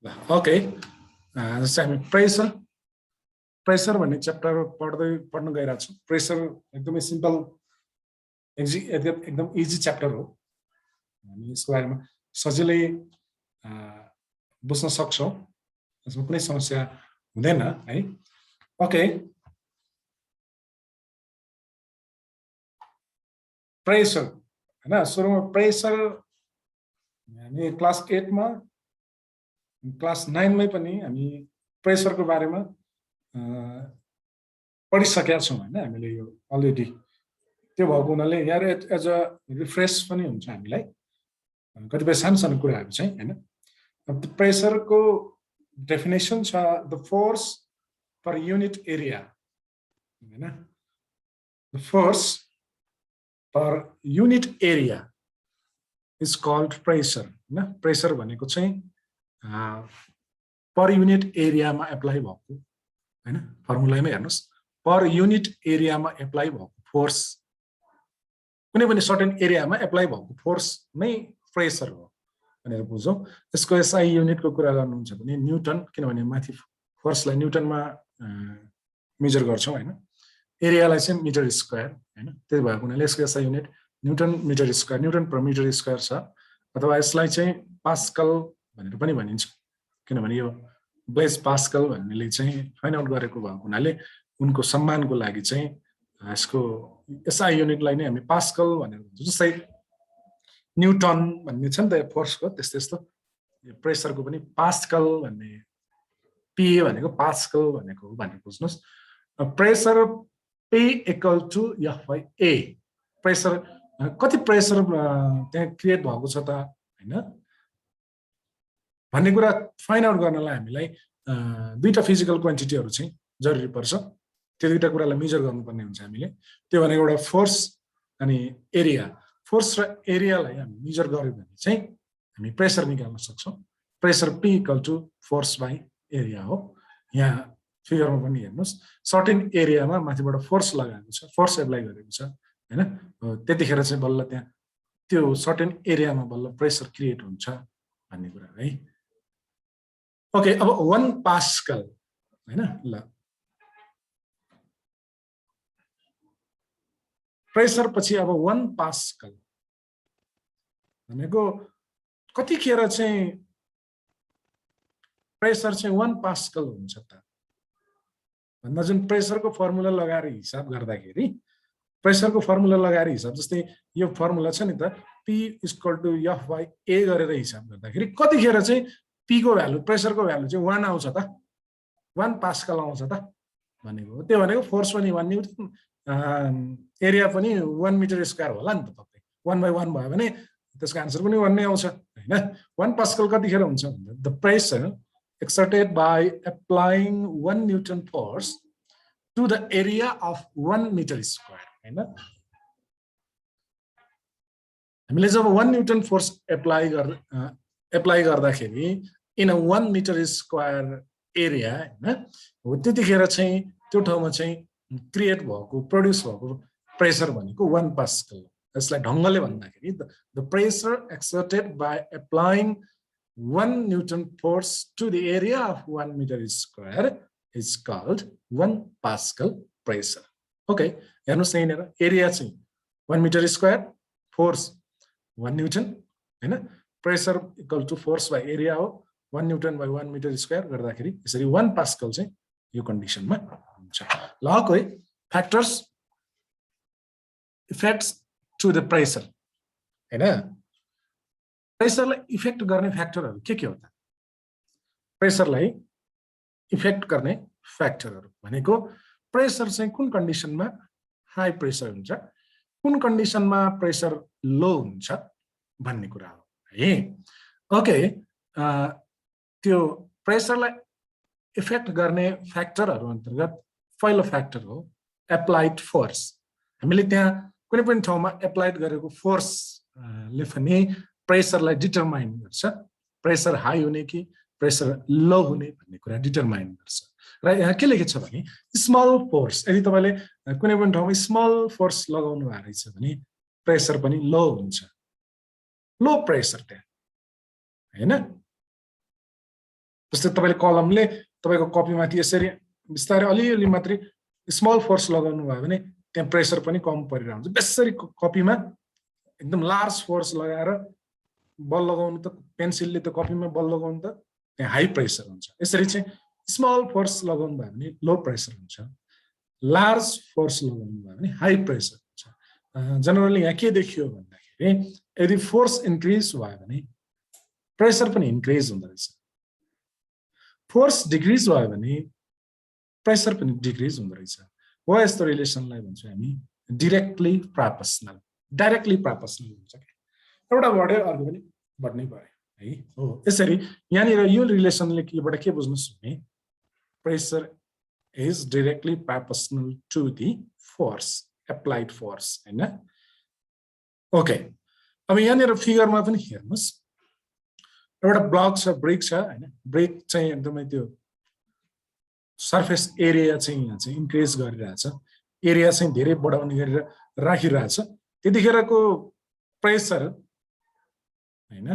Okay जस्तै हामी pressure भन्ने च्याप्टर पढ्न गइरहेको छौँ। प्रेसर एकदमै सिम्पल एकदम इजी च्याप्टर हो। हामी यसको बारेमा सजिलै बुझ्न सक्छौँ, यसमा कुनै समस्या हुँदैन है। ओके, प्रेसर हैन, सुरुमा प्रेसर हामी क्लास 8 मा क्लास 9 मै पनि हामी प्रेसरको बारेमा पढिसकेका छौँ हैन। हामीले यो अलरेडी त्यो भएको हुनाले यहाँ एज अ रिफ्रेस पनि हुन्छ हामीलाई कतिपय सानो कुराहरू चाहिँ हैन। अब प्रेसरको डेफिनेसन छ the force per unit area हैन। The force per unit area is called pressure हैन। प्रेसर भनेको चाहिँ पर युनिट एरियामा एप्लाई भएको हैन। फर्मुलामै हेर्नुस्, पर युनिट एरियामा एप्लाई भएको फोर्स, कुनै पनि सर्टेन एरियामा एप्लाई भएको फोर्स नै प्रेसर हो भनेर बुझौँ। यसको एसआई युनिटको कुरा गर्नुहुन्छ भने न्युटन, किनभने माथि फोर्सलाई न्युटनमा मेजर गर्छौँ हैन, एरियालाई चाहिँ मिटर स्क्वायर हैन। त्यही भएको हुनाले यसको SI unit newton metre square, newton पर मिटर स्क्वायर छ। अथवा यसलाई चाहिँ पास्कल भनेर पनि भनिन्छ, किनभने यो ब्लेज पास्कल भन्नेले चाहिँ फाइन्ड आउट गरेको भएको हुनाले उनको सम्मानको लागि चाहिँ यसको एसआई युनिटलाई नै हामी पास्कल भनेर भन्छौँ। जस्तै न्युटन भन्ने छ नि त फोर्सको, त्यस्तो प्रेसरको पनि पास्कल भन्ने, पी भनेको पास्कल भनेको हो भनेर बुझ्नुहोस्। Pressure P equal to F by A. Pressure कति प्रेसर त्यहाँ क्रिएट भएको छ त हैन भन्ने कुरा फाइन्ड आउट गर्नलाई हामीलाई दुईटा फिजिकल क्वान्टिटीहरू चाहिँ जरुरी पर्छ। त्यो दुईटा कुरालाई मेजर गर्नुपर्ने हुन्छ हामीले। त्यो भनेको एउटा फोर्स अनि एरिया। फोर्स र एरियालाई हामी मेजर गर्यो भने चाहिँ हामी प्रेसर निकाल्न सक्छौँ। Pressure P equal to force by area हो। यहाँ फिगरमा पनि हेर्नुहोस्, सर्टेन एरियामा माथिबाट फोर्स लगाएको छ, फोर्स एप्लाई गरेको छ हैन। त्यतिखेर चाहिँ बल्ल त्यहाँ त्यो सर्टेन एरियामा बल्ल प्रेसर क्रिएट हुन्छ भन्ने कुरा है। ओके, अब 1 पास्कल हैन। ल प्रेसर पछि अब 1 पास्कल भनेको कतिखेर चाहिँ प्रेसर चाहिँ 1 पास्कल हुन्छ त भन्दा जुन प्रेसरको फर्मुला लगाएर हिसाब गर्दाखेरि, प्रेसरको फर्मुला लगाएर हिसाब, जस्तै यो फर्मुला छ नि त P equal to F by A गरेर हिसाब गर्दाखेरि कतिखेर चाहिँ P को भ्यालु, प्रेसरको भ्यालु चाहिँ 1 आउँछ त, 1 पास्कल आउँछ त भनेको हो। त्यो भनेको फोर्स पनि 1 न्युटन, एरिया पनि 1 मिटर स्क्वायर होला नि त। तपाईँ 1 बाई 1 भयो भने त्यसको आन्सर पनि 1 नै आउँछ हैन। 1 पास्कल कतिखेर हुन्छ भन्दा the pressure exerted by applying 1 Newton force to the area of 1 meter square हैन। हामीले जब 1 न्युटन फोर्स एप्लाई गर्दाखेरि in a 1 metre square area हैन, हो त्यतिखेर चाहिँ त्यो ठाउँमा चाहिँ क्रिएट भएको, प्रोड्युस भएको प्रेसर भनेको 1 पास्कल। यसलाई ढङ्गले भन्दाखेरि the pressure exerted by applying 1 Newton force to the area of 1 meter square is called 1 Pascal pressure. Okay, हेर्नुस् यहाँनिर एरिया चाहिँ 1 मिटर स्क्वायर, फोर्स 1 न्युटन हैन, pressure equal to force by area हो। 1 newton by 1 metre square गर्दाखेरि यसरी 1 pascal चाहिँ यो कन्डिसनमा हुन्छ। ल कोही factors effects to the pressure हैन। प्रेसरलाई इफेक्ट गर्ने फ्याक्टरहरू के हो त? प्रेसरलाई इफेक्ट गर्ने फ्याक्टरहरू भनेको प्रेसर चाहिँ कुन कन्डिसनमा हाई प्रेसर हुन्छ, कुन कन्डिसनमा प्रेसर लो हुन्छ भन्ने कुरा हो है। ओके, त्यो प्रेसरलाई इफेक्ट गर्ने फ्याक्टरहरू अन्तर्गत पहिलो फ्याक्टर हो एप्लाइड फोर्स। हामीले त्यहाँ कुनै पनि ठाउँमा एप्लाइड गरेको फोर्सले पनि प्रेसरलाई डिटरमाइन गर्छ। प्रेसर हाई हुने कि प्रेसर लो हुने भन्ने कुरा डिटरमाइन गर्छ। र यहाँ के लेखेको छ भने स्मल फोर्स, यदि तपाईँले कुनै पनि ठाउँमा स्मल फोर्स लगाउनु भएको रहेछ भने प्रेसर पनि लो हुन्छ, लो प्रेसर त्यहाँ हैन। जस्तै तपाईले कलमले तपाईको कपीमाथि यसरी बिस्तारै अलिअलि मात्रै स्मल फोर्स लगाउनु भयो भने त्यहाँ प्रेसर पनि कम परिरहेको हुन्छ। बेसरी कपीमा एकदम लार्ज फोर्स लगाएर बल लगाउनु त पेन्सिलले त कपीमा बल लगाउनु त त्यहाँ हाई प्रेसर हुन्छ। यसरी चाहिँ स्मल फोर्स लगाउनु भयो भने लो प्रेसर हुन्छ, लार्ज फोर्स लगाउनु भयो भने हाई प्रेसर हुन्छ। जनरली यहाँ के देखियो भन्दाखेरि यदि फोर्स इन्क्रिज भयो भने प्रेसर पनि इन्क्रिज हुँदो रहेछ, फोर्स डिक्रिज भयो भने प्रेसर पनि डिक्रिज हुँदो रहेछ। हो यस्तो रिलेसनलाई भन्छौँ हामी डिरेक्टली प्रोपोर्सनल। डाइरेक्टली प्रोपोर्सनल हुन्छ क्या, एउटा बढ्यो अर्को पनि बढ्नै पर्यो है। हो यसरी यहाँनिर यो रिलेसनले केबाट के बुझ्नुहोस् भने pressure is directly proportional to the force, applied force हैन। ओके, अब यहाँनिर फिगरमा पनि हेर्नुहोस्, एउटा ब्लक छ, ब्रेक छ हैन। ब्रेक चाहिँ एकदमै त्यो सर्फेस एरिया चाहिँ यहाँ चाहिँ इन्क्रिज गरिरहेछ, एरिया चाहिँ धेरै बढाउने गरेर राखिरहेछ। त्यतिखेरको प्रेसर हैन,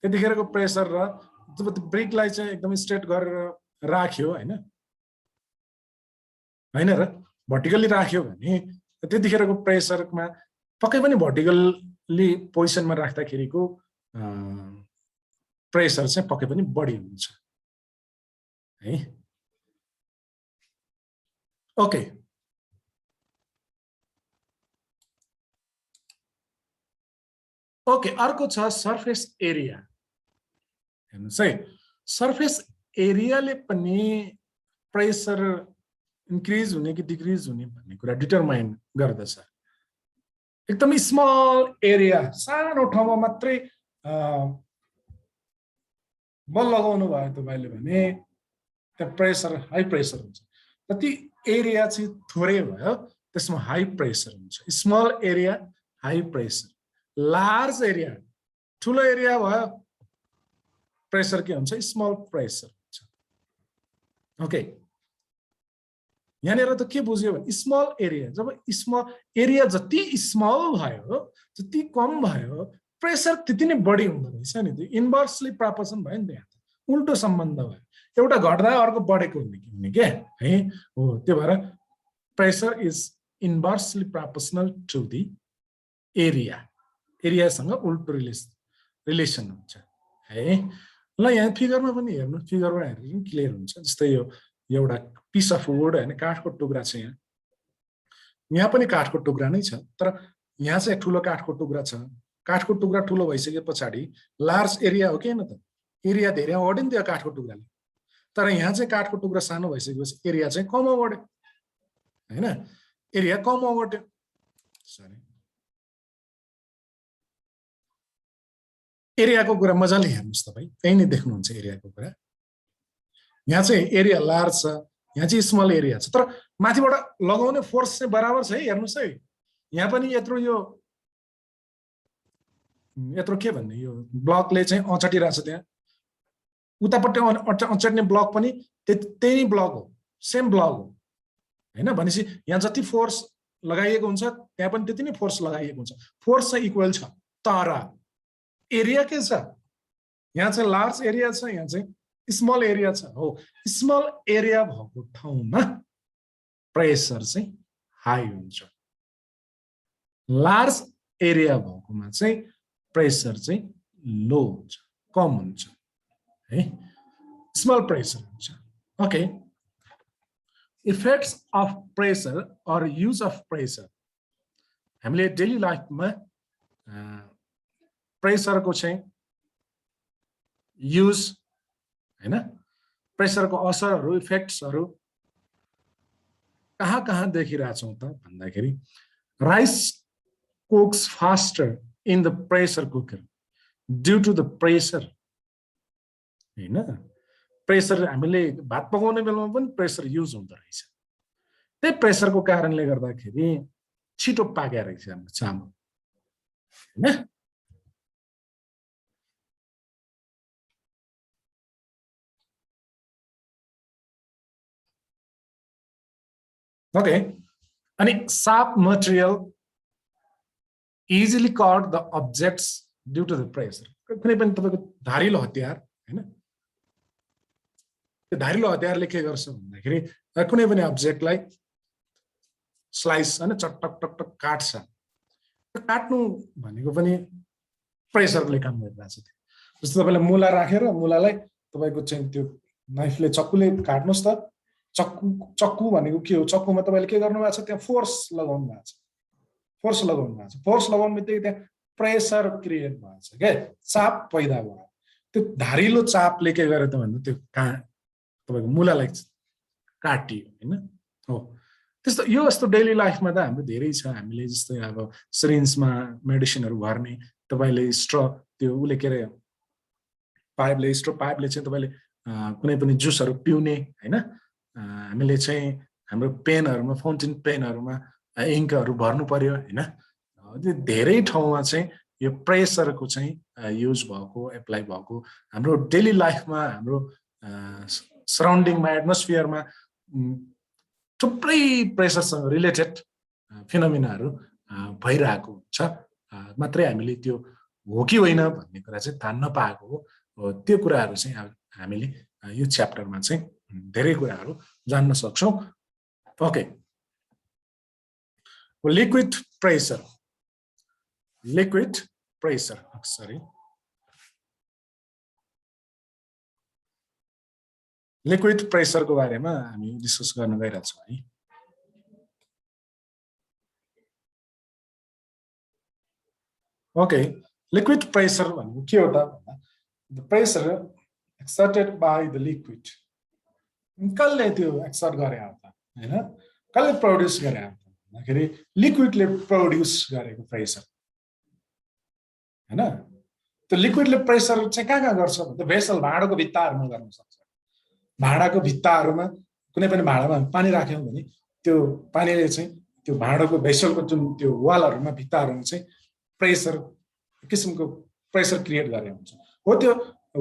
त्यतिखेरको प्रेसर र जब ब्रेकलाई चाहिँ एकदमै स्ट्रेट गरेर राख्यो हैन हैन र भर्टिकली राख्यो भने त्यतिखेरको प्रेसरमा पक्कै पनि भर्टिकली पोजिसनमा राख्दाखेरिको प्रेसर चाहिँ पक्कै पनि बढी हुन्छ है। ओके, ओके, अर्को छ सर्फेस एरिया। हेर्नुहोस् है, सर्फेस एरियाले पनि प्रेसर इन्क्रिज हुने कि डिक्रिज हुने भन्ने कुरा डिटरमाइन गर्दछ। एकदम स्मल एरिया, सानो ठाउँमा मात्रै बल लगाउनु भयो तपाईले भने त्यहाँ प्रेसर हाई प्रेसर हुन्छ। जति एरिया चाहिँ थोरै भयो त्यसमा हाई प्रेसर हुन्छ। Small area high pressure, large area ठुलो एरिया भयो प्रेसर के हुन्छ, स्मल प्रेसर हुन्छ। ओके, यहाँनिर त के बुझ्यो भने स्मल एरिया, जब स्मल एरिया जति स्मल भयो जति कम भयो प्रेसर त्यति नै बढी हुँदो रहेछ नि। त्यो इन्भर्सली प्रोपोर्सन भयो नि, त्यहाँ उल्टो सम्बन्ध भयो, एउटा घट्दा अर्को बढेको हुने के है। हो त्यो भएर pressure is inversely proportional to the area, एरियासँग उल्टो रिलेसन हुन्छ है। ल यहाँ फिगरमा पनि हेर्नु, फिगरमा हेर्नु क्लियर हुन्छ। जस्तै यो एउटा पिस अफ वुड हैन, काठको टुक्रा छ, यहाँ पनि काठको टुक्रा नै छ, तर यहाँ चाहिँ ठुलो काठको टुक्रा छ। काठको टुक्रा ठुलो भइसके पछाडि लार्ज एरिया हो कि हैन त, एरिया धेरै ओड्यो नि त्यो काठको टुक्राले। तर यहाँ चाहिँ काठको टुक्रा सानो भइसकेपछि एरिया चाहिँ कम ओड्यो हैन, एरिया कम ओड्यो। सरी, एरियाको कुरा मजाले हेर्नुस् तपाई, त्यही नै देख्नुहुन्छ एरियाको कुरा। यहाँ चाहिँ एरिया लार्ज छ, यहाँ चाहिँ स्मल एरिया छ, तर माथिबाट लगाउने फोर्स चाहिँ बराबर छ है। हेर्नुस् है, यहाँ पनि यत्रो के भन्ने यो ब्लकले चाहिँ अचाटिरहेछ, त्यहाँ उतापट्टि अचाट्ने ब्लक पनि त्यही ब्लक हो, सेम ब्लक हो हैन। भनेपछि यहाँ जति फोर्स लगाइएको हुन्छ त्यहाँ पनि त्यति नै फोर्स लगाइएको हुन्छ। फोर्स चाहिँ इक्वल छ, तर एरिया के छ, यहाँ चाहिँ लार्ज एरिया छ, यहाँ चाहिँ स्मल एरिया छ। हो स्मल एरिया भएको ठाउँमा प्रेसर चाहिँ हाई हुन्छ, लार्ज एरिया भएकोमा चाहिँ प्रेसर चाहिँ लो हुन्छ, कम हुन्छ है, स्मल प्रेसर हुन्छ। Okay, effects of pressure or use of pressure. हामीले डेली लाइफमा प्रेसरको चाहिँ युज हैन, प्रेसरको असरहरू, इफेक्ट्सहरू कहाँ कहाँ देखिरहेछौँ त भन्दाखेरि rice cooks faster in the pressure cooker due to the pressure हैन। प्रेसर हामीले भात पकाउने बेलामा पनि प्रेसर युज हुँदो रहेछ। त्यही प्रेसरको कारणले गर्दाखेरि छिटो पाकेको रहेछ हाम्रो चामल हैन। ओके, अनि sharp material easily cut the objects due to the pressure। कुनै पनि तपाईको धारिलो हतियार हैन, त्यो धारिलो हतियारले के गर्छ भन्दाखेरि कुनै पनि अब्जेक्टलाई स्लाइस हैन चटक टक टक काट्छ त्यो काट्नु भनेको पनि प्रेसरले काम गरिरहेछ त्यो जस्तो तपाईले मुला राखेर मुलालाई तपाईको चाहिँ त्यो नाइफले चक्कुले काट्नुस् त चक्कु भनेको के हो चक्कुमा तपाईले के गर्नु भएको छ त्यहाँ फोर्स लगाउनु भएको छ फोर्स लगाउनु बित्तिकै त्यहाँ प्रेसर क्रिएट भएको छ के चाप पैदा भयो त्यो धारिलो चापले के गर्यो त भन्दा त्यो तपाईको मुलालाई काटियो हैन हो त्यस्तो यो जस्तो डेली लाइफमा त हाम्रो धेरै छ हामीले जस्तै अब सिरिन्जमा मेडिसिनहरु भर्ने तपाईले स्ट्र त्यो उले के रे पाइपले चाहिँ तपाईले कुनै पनि जुसहरु पिउने हैन हामीले चाहिँ हाम्रो पेनहरुमा फाउन्टेन पेनहरुमा इङ्कहरु भर्नु पर्यो हैन धेरै ठाउँमा चाहिँ यो प्रेसरको चाहिँ युज भएको एप्लाई भएको हाम्रो डेली लाइफमा हाम्रो सराउन्डिङमा एटमोस्फियरमा थुप्रै प्रेसरसँग रिलेटेड फिनोमिनाहरु भइरहेको हुन्छ मात्रै हामीले त्यो हो कि होइन भन्ने कुरा चाहिँ थाहा नपाएको हो त्यो कुराहरु चाहिँ हामीले यो च्याप्टरमा चाहिँ धेरै कुराहरु जान्न सक्छौं okay liquid pressure sorry liquid प्रेसरको बारेमा हामी डिस्कस गर्न गइरहेका छौं है ओके लिक्विड प्रेसर भनेको के हो त भन्दा the pressure exerted by the liquid कसले त्यो एक्सर्ट गरे हो त हैन कसले प्रोड्युस गरे हो भन्दाखेरि लिक्विडले प्रोड्युस गरेको प्रेसर हैन त्यो लिक्विडले प्रेसर चाहिँ कहाँ गर्छ भन्दा भेसल भाँडोको भित्ताहरुमा गर्न सक्छ भाँडाको भित्ताहरुमा कुनै पनि भाँडामा पानी राख्यौं भने त्यो पानीले चाहिँ त्यो भाँडोको भेसलको जुन त्यो वालहरुमा भित्ताहरुमा चाहिँ प्रेसर किसिमको प्रेसर क्रिएट गरे हुन्छ हो त्यो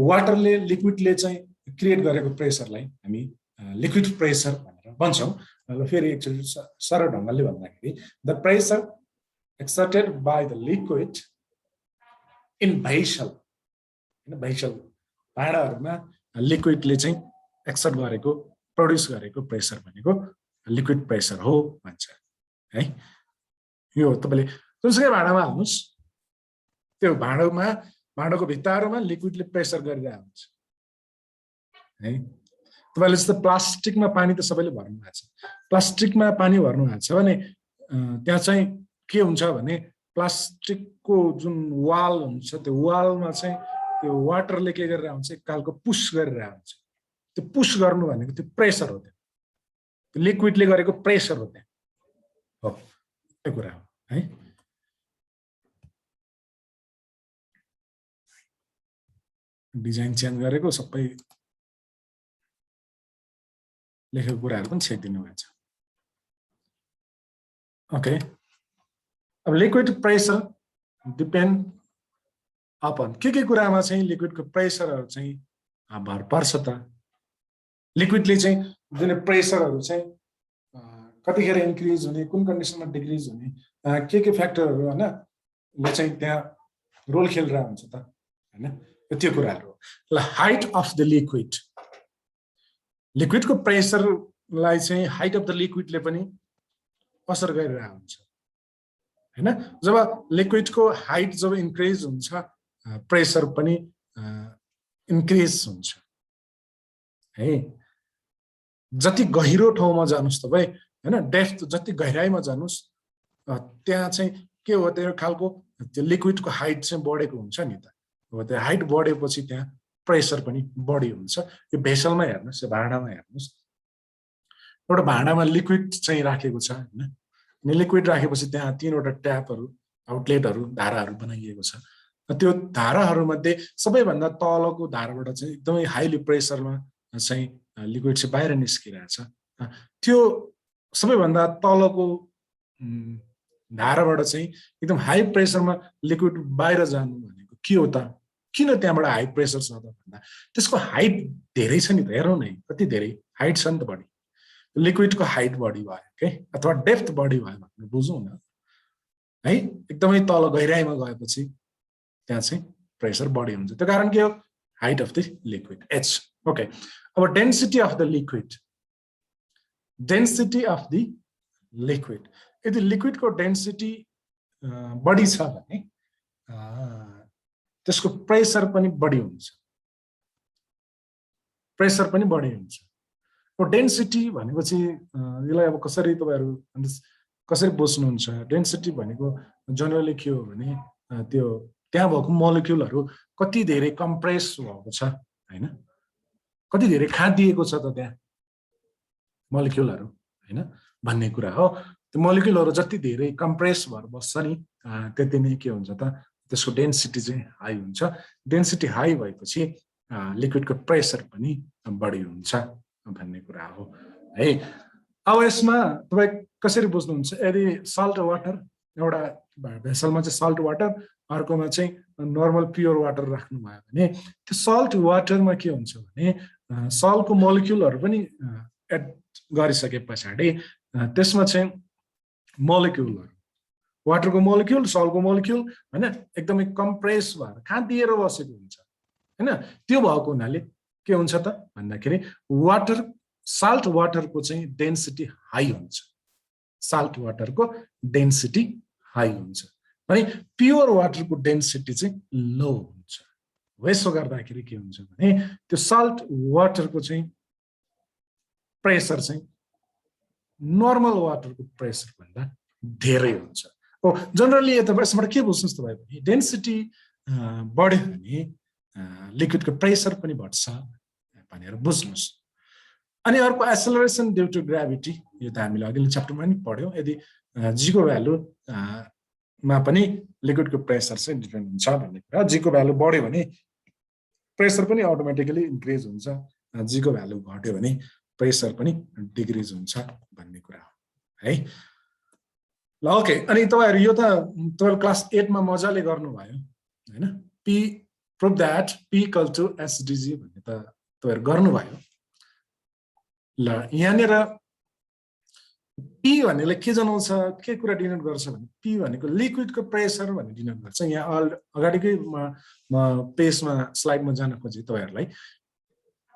वाटरले लिक्विडले चाहिँ क्रिएट गरेको प्रेसरलाई हामी लिक्विड प्रेसर भनेर भन्छौं र फेरि एकचोटी सरल ढंगले भन्दाखेरि the pressure exerted by the liquid in vessel भाँडाहरुमा लिक्विडले चाहिँ एक्सर्ट गरेको प्रोड्युस गरेको प्रेसर भनेको लिक्विड प्रेसर हो भन्छ है यो तपाईले जुनसुकै भाँडामा हाल्नुस् त्यो भाँडोको भित्ताहरुमा लिक्विडले प्रेसर गरिरहेको हुन्छ है तपाईले जस्तो प्लास्टिकमा पानी त सबैले भर्नु भएको छ प्लास्टिकमा पानी भर्नु भएको छ भने त्यहाँ चाहिँ के हुन्छ भने प्लास्टिकको जुन वाल हुन्छ त्यो वालमा चाहिँ त्यो वाटरले के गरिरहेको हुन्छ एक कालको पुश गरिरहेको हुन्छ त्यो पुश गर्नु भनेको त्यो प्रेसर हो त्यो लिक्विडले गरेको प्रेसर हो त्यो हो त्यो कुरा हो है डिजाइन चेन्ज गरेको सबै लेखेको कुराहरु पनि छेकिदिनु भएको छ ओके अब लिक्विड प्रेसर डिपेन्ड अपन के कुरामा चाहिँ लिक्विडको प्रेसरहरु चाहिँ भर पर्छ त लिक्विडले चाहिँ जुन प्रेसरहरु चाहिँ कतिखेर इन्क्रिज हुने कुन कन्डिसनमा डिक्रिज हुने के फ्याक्टरहरु हैन ले चाहिँ त्यहाँ रोल खेलिरहेको हुन्छ त हैन त्यो कुराहरु ल हाइट अफ द लिक्विडको प्रेसरलाई चाहिँ हाइट अफ द लिक्विडले पनि असर गरिरहेको हुन्छ हैन जब लिक्विडको हाइट जब इन्क्रिज हुन्छ प्रेसर पनि इन्क्रिज हुन्छ है जति गहिरो ठाउँमा जानुस् तपाई हैन डेप्थ जति गहिराईमा जानुस् त्यहाँ चाहिँ के हो त्यो खालको त्यो लिक्विडको हाइट चाहिँ बढेको हुन्छ नि त हो त्यो हाइट बढेपछि त्यहाँ प्रेसर पनि बढी हुन्छ यो भेसलमा हेर्नुस् यो भाँडामा हेर्नुस् एउटा भाँडामा लिक्विड चाहिँ राखेको छ हैन अनि लिक्विड राखेपछि त्यहाँ तीनवटा ट्यापहरु आउटलेटहरु धाराहरु बनाइएको छ त्यो धाराहरु मध्ये सबैभन्दा तलको धाराबाट चाहिँ एकदमै हाईली प्रेसरमा चाहिँ लिक्विड चाहिँ बाहिर निस्किरहेछ त्यो सबैभन्दा तलको धाराबाट चाहिँ एकदम हाई प्रेसरमा लिक्विड बाहिर जानु भनेको के हो त किन त्यहाँबाट हाई प्रेसर छ त भन्दा त्यसको हाइट धेरै छ नि त हेरौँ न कति धेरै हाइट छ नि त बढी लिक्विडको हाइट बढी भयो के अथवा डेप्थ बढी भयो भनेर बुझौँ न है एकदमै तल गहिराईमा गएपछि त्यहाँ चाहिँ प्रेसर बढी हुन्छ त्यो कारण के हो height of the liquid H okay अब डेन्सिटी अफ द लिक्विड यदि लिक्विडको डेन्सिटी बढी छ भने त्यसको प्रेसर पनि बढी हुन्छ डेन्सिटी भनेपछि यसलाई अब कसरी तपाईहरु कसरी बुझ्नुहुन्छ डेन्सिटी भनेको जनरली के हो भने त्यो त्यहाँ भएको मोलिक्युलहरु कति धेरै कम्प्रेस भएको छ हैन कति धेरै खादिएको छ त त्यहाँ मोलिक्युलहरु हैन भन्ने कुरा हो त्यो मोलिक्युलहरु जति धेरै कम्प्रेस भएर बस्छ नि त्यति नै के हुन्छ त त्यसको डेन्सिटी चाहिँ हाई हुन्छ डेन्सिटी हाई भएपछि लिक्विडको प्रेसर पनि बढी हुन्छ भन्ने कुरा हो है अब यसमा तपाई कसरी बुझ्नुहुन्छ यदि सल्ट वाटर एउटा भेसलमा चाहिँ सल्ट वाटर अर्कोमा चाहिँ नर्मल प्योर वाटर राख्नु भयो भने त्यो सल्ट वाटरमा के हुन्छ भने सल्टको मोलिक्युलहरु पनि एड गरिसकेपछि त्यसमा चाहिँ मोलिक्युलहरु वाटरको मोलिक्युल सल्टको मोलिक्युल हैन एकदमै कम्प्रेस भएर खादिएर बसेको हुन्छ हैन त्यो भएको हुनाले के हुन्छ त भन्दाखेरि साल्ट वाटरको चाहिँ डेन्सिटी हाई हुन्छ भने प्योर वाटरको डेन्सिटी चाहिँ लो हुन्छ यसो गर्दाखेरि के हुन्छ भने त्यो साल्ट वाटरको चाहिँ प्रेसर चाहिँ नर्मल वाटरको प्रेसर भन्दा धेरै हुन्छ जनरली यसबाट के बुझ्नुस् तपाईं भने डेन्सिटी बढ्यो भने लिक्विडको प्रेसर पनि बढ्छ भनेर बुझ्नुस् अनि अर्को एक्सेलरेसन ड्यू टु ग्राभिटी यो त हामीले अघिल्लो च्याप्टरमा पनि पढ्यौं यदि g को भ्यालु मा पनि लिक्विडको प्रेसर चाहिँ डिपेन्ड हुन्छ भन्ने कुरा g को भ्यालु बढ्यो भने प्रेसर पनि अटोमेटिकली इन्क्रिज हुन्छ g को भ्यालु घट्यो भने प्रेसर पनि डिक्रिज हुन्छ भन्ने कुरा हो है ल ओके अनि तपाईहरु यो त तपाईहरु क्लास 8 मा मजाले गर्नुभयो हैन p prove that p equal to sdg भन्ने त तपाईहरु गर्नुभयो ल यहाँनेर p भन्नेले के जनाउँछ के कुरा डिनोट गर्छ भने p भनेको लिक्विडको प्रेसर भन्ने डिनोट गर्छ यहाँ अगाडिकै पेजमा स्लाइडमा जान खोजे तपाईहरुलाई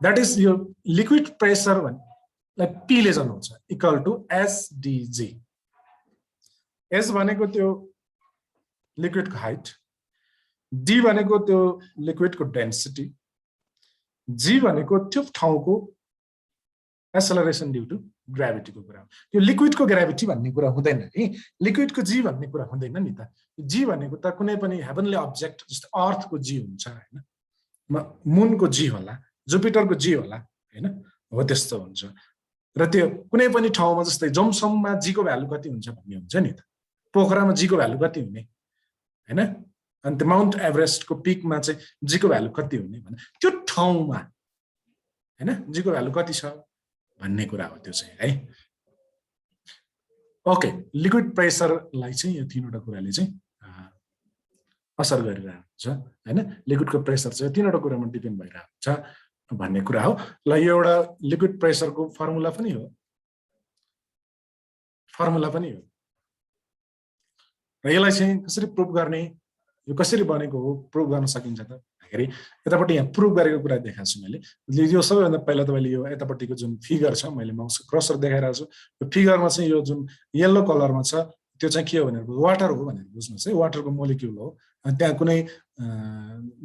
दैट इज यो लिक्विड प्रेसर भन्ने p ले जनाउँछ इक्वल टु sdg s भनेको त्यो लिक्विडको हाइट d भनेको त्यो लिक्विडको डेन्सिटी g भनेको त्यो ठाउँको एक्सेलरेसन ड्यू टु ग्राभिटीको कुरा हो यो लिक्विडको ग्राभिटी भन्ने कुरा हुँदैन है लिक्विडको g भन्ने कुरा हुँदैन नि त g भनेको त कुनै पनि हेभनली अब्जेक्ट जस्तो अर्थको g हुन्छ हैन मूनको g होला जुपिटरको g होला हैन हो त्यस्तो हुन्छ र त्यो कुनै पनि ठाउँमा जस्तै जमसममा g को भ्यालु कति हुन्छ भन्ने हुन्छ नि त पोखरामा g को भ्यालु कति हुने हैन अनि त्यो माउन्ट एभरेस्टको पिकमा चाहिँ g को भ्यालु कति हुने भने त्यो ठाउँमा हैन g को भ्यालु कति छ भन्ने कुरा हो त्यो चाहिँ है ओके लिक्विड प्रेसरलाई चाहिँ यो तीनवटा कुराले चाहिँ असर गरिरहेको हुन्छ हैन लिक्विडको प्रेसर चाहिँ तीनवटा कुरामा डिपेन्ड भइरहेको हुन्छ भन्ने कुरा हो ल यो एउटा लिक्विड प्रेसरको फर्मुला पनि हो र यसलाई चाहिँ कसरी प्रुभ गर्ने यो कसरी बनेको हो प्रुभ गर्न सकिन्छ त भन्दाखेरि यतापट्टि यहाँ प्रुभ गरेको कुरा देखाएको छु मैले यो सबैभन्दा पहिला तपाईले यो यतापट्टिको जुन फिगर छ मैले माउस क्रसर देखाइरहेको छु यो फिगरमा चाहिँ यो जुन येलो कलरमा छ त्यो चाहिँ के हो भने वाटर हो भनेर बुझ्नुस् है वाटरको मोलिक्युल हो त्यहाँ कुनै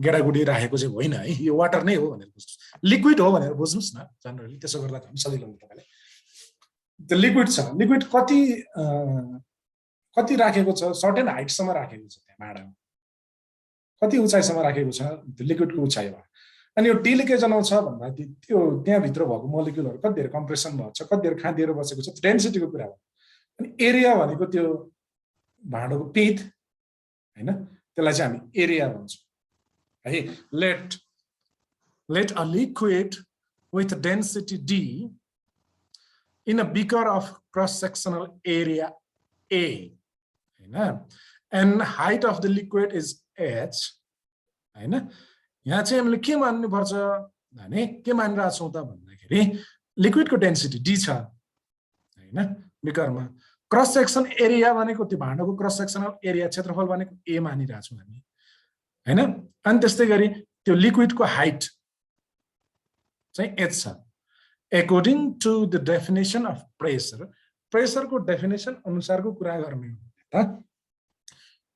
गेडागुडी राखेको चाहिँ होइन है यो वाटर नै हो भनेर बुझ्नुस् लिक्विड हो भनेर बुझ्नुस् न जनरली त्यसो गर्दा पनि सजिलो हुन्छ तपाईलाई त्यो लिक्विड छ लिक्विड कति राखेको छ सर्टेन हाइट सम्म राखेको छ त्यहाँ भाँडामा कति उचाइसम्म राखेको छ त्यो लिक्विडको उचाइमा अनि यो डी ले के जनाउँछ भन्दा त्यो त्यहाँ भित्र भएको मोलिक्युलहरु कति धेरै कम्प्रेसन भएको छ कति धेरै खादिएर बसेको छ डेन्सिटीको कुरा हो अनि एरिया भनेको त्यो भाँडोको पिच हैन त्यसलाई चाहिँ हामी एरिया भन्छौं है let a liquid with density d in a beaker of cross sectional area a हैन and height of the liquid is h हैन यहाँ चाहिँ हामीले के मान्नु पर्छ भने के मानिरहेको छौं त भन्दाखेरि लिक्विडको डेन्सिटी d छ हैन बिकरमा क्रस सेक्सन एरिया भनेको त्यो भाँडोको क्रस सेक्सनल एरिया क्षेत्रफल भनेको a मानिरहेको छौं हामी हैन अनि त्यस्तै गरी त्यो लिक्विडको हाइट चाहिँ h छ according to the definition of pressure प्रेसरको डेफिनेसन अनुसारको कुरा गर्ने हो त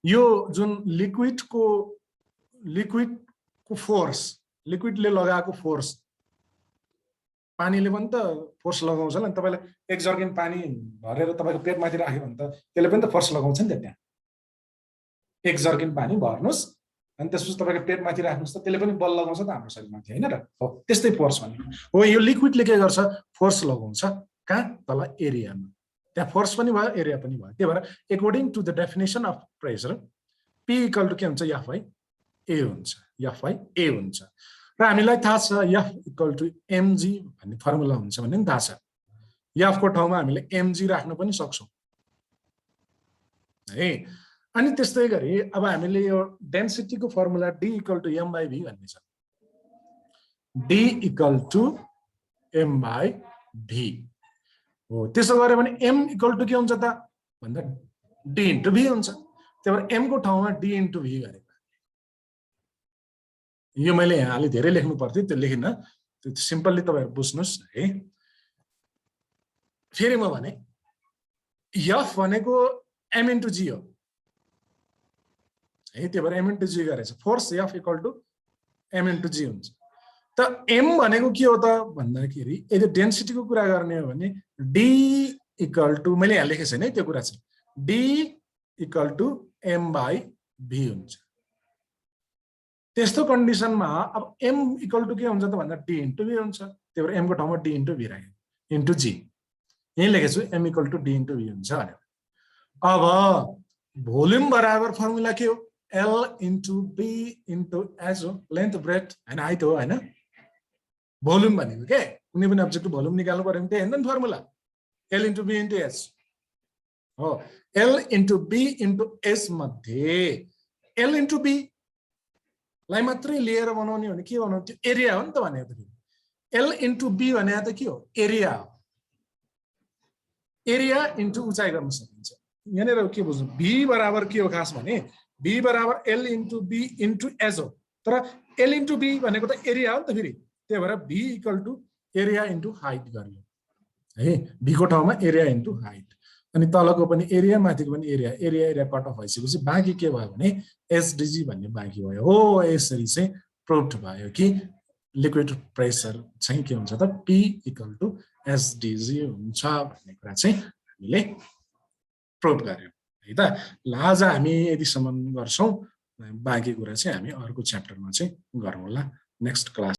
यो जुन लिक्विडको फोर्स लिक्विडले लगाएको फोर्स पानीले पनि त फोर्स लगाउँछ नि तपाईलाई एक जर्किन पानी भरेर तपाईको पेटमाथि राख्यो भने त त्यसले पनि त फोर्स लगाउँछ नि त त्यहाँ एक जर्किन पानी भर्नुस् अनि त्यसपछि तपाईको पेटमाथि राख्नुस् त त्यसले पनि बल लगाउँछ त हाम्रो शरीरमाथि हैन र हो त्यस्तै फोर्स भनेको हो यो लिक्विडले के गर्छ फोर्स लगाउँछ कहाँ तल एरियामा त्यहाँ फोर्स पनि भयो एरिया पनि भयो त्यही भएर according to the definition of pressure P equal to के हुन्छ F बाइ A हुन्छ F बाइ A हुन्छ र हामीलाई थाहा छ F इक्वल टु mg भन्ने फर्मुला हुन्छ भन्ने नि थाहा छ F को ठाउँमा हामीले mg राख्न पनि सक्छौं है अनि त्यस्तै गरी अब हामीले यो डेन्सिटीको formula D equal to m by v भन्ने छ D equal to m by v हो त्यसो गरे भने m इक्वल टु के हुन्छ त भन्दा d इन्टु v हुन्छ त्यही भएर m को ठाउँमा d इन्टु v गरेको यो मैले यहाँ अलि धेरै लेख्नु पर्थ्यो त्यो लेखिन त्यो सिम्पली तपाईहरु बुझ्नुस् है फेरि म भने f भनेको m इन्टु g हो है त्यही भएर m इन्टु g गरेछ force f equal to m into g हुन्छ त m भनेको के हो त भन्दाखेरि यदि डेन्सिटीको कुरा गर्ने हो भने d इक्वल टु मैले यहाँ लेखेको छैन है त्यो कुरा चाहिँ d equal to m by v हुन्छ त्यस्तो कन्डिसनमा अब m इक्वल टु के हुन्छ त भन्दा d इन्टु v हुन्छ त्यही भएर m को ठाउँमा d इन्टु v राखे इन्टु g यही लेखेछु m equal to d into v हुन्छ भनेर अब भोल्युम बराबर फर्मुला के हो L into B into S हो लेन्थ ब्रेथ हैन हाइट हो हैन भोल्युम भनेको के कुनै पनि अब्जेक्टको भोल्युम निकाल्नु पर्यो भने त्यही हैन formula L into B into S हो L into B into S मध्ये L इन्टु B लाई मात्रै लिएर बनाउने हो भने के बनाउनु त्यो एरिया हो नि त भनेको त L इन्टु B भने त के हो एरिया हो एरिया इन्टु उचाइ गर्न सकिन्छ यहाँनिर के बुझ्नु B बराबर के हो खास भने B बराबर L into B into S हो तर L इन्टु B भनेको त एरिया हो नि त फेरि त्यही भएर B equal to area into height गरियो है B को ठाउँमा एरिया इन्टु हाइट अनि तलको पनि एरिया माथिको पनि एरिया कट अफ भइसकेपछि बाँकी के भयो भने SDG भन्ने बाँकी भयो हो यसरी चाहिँ प्रुभड भयो कि लिक्विड प्रेसर चाहिँ के हुन्छ त P इक्वल टु SDG हुन्छ भन्ने कुरा चाहिँ हामीले प्रुभ गर्यौं है त ल आज हामी यतिसम्म गर्छौं बाँकी कुरा चाहिँ हामी अर्को च्याप्टरमा चाहिँ गरौँला नेक्स्ट क्लास